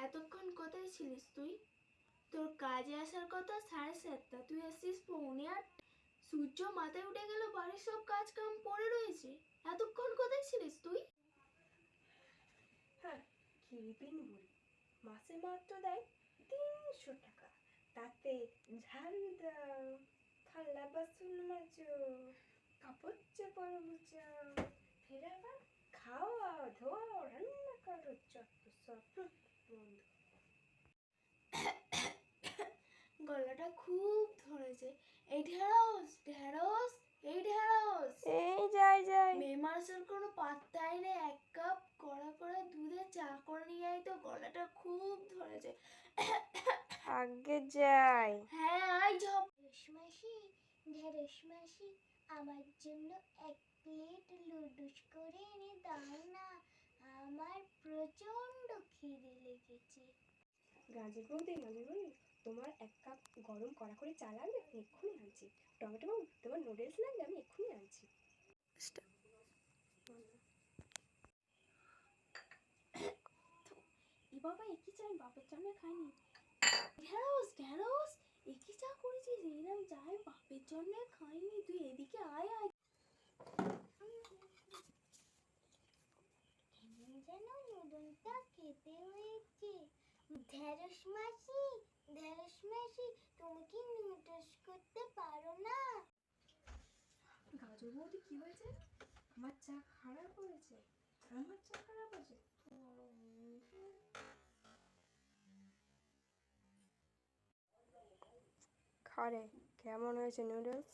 এতক্ষণ কোথায় ছিলিস তুই? তোর কাজে আসার কথা 7:30, তুই আসছিস 7:45। সূর্য মাথায় উঠে গেল, বাড়ির সব কাজ কাম পড়ে রয়েছে। এতক্ষণ কোথায় ছিলিস তুই? হ্যাঁ, কিরিপিন বুড়ি মাসে মাত্র দেয় 300 টাকা, তাতে ঝাড়ু দাও, থালা বাসন মাজো, কাপড় চাপড় মুছাও, ফের আবার খাওয়া ধোয়া রান্না করো, যত সব বন্ধ। গলাটা খুব ধরেছে। এই ঢেঁড়স ঢেঁড়স, এই ঢেঁড়স। এই যাই যাই। মেয়ে মানুষের কোনো পাত্তাই নেই। 1 কাপ কড়া কড়া দুধে চা করে নিয়ে আয় তো, গলাটা খুব ধরেছে। আগে যাই। হ্যাঁ আয় ঝপ। মাসি, ঢেঁড়স মাসি, আমার জন্য 1 প্লেট লুডুস করে এনে দাও না, আমার প্রচন্ড খিদে লেগেছে। গাজর বৌদি, তোমার 1 কাপ গরম কড়া করে চা লাগবে, আমি এক্ষুনি আনছি। টমেটো বাবু, তোমার নুডলস লাগবে, আমি এক্ষুনি আনছি। এ বাবা, একই চা আমি বাপের জন্য খাইনি। ঢেঁড়স ঢেঁড়স, একই চা করেছিস? এরম চা আমি বাপের জন্য খাইনি। তুই এদিকে আয় আয়। যেন নুডলসটা খেতে হয়েছে। ঢেঁড়স মাসি, ঢেঁড়স মাসি, তুমি কি নুডলস করতে পারো না? গাজর বৌদি, কি হয়েছে? আমার চা খারাপ হয়েছে? আমার চা খারাপ হয়েছে? খারে, কেমন হয়েছে নুডলস?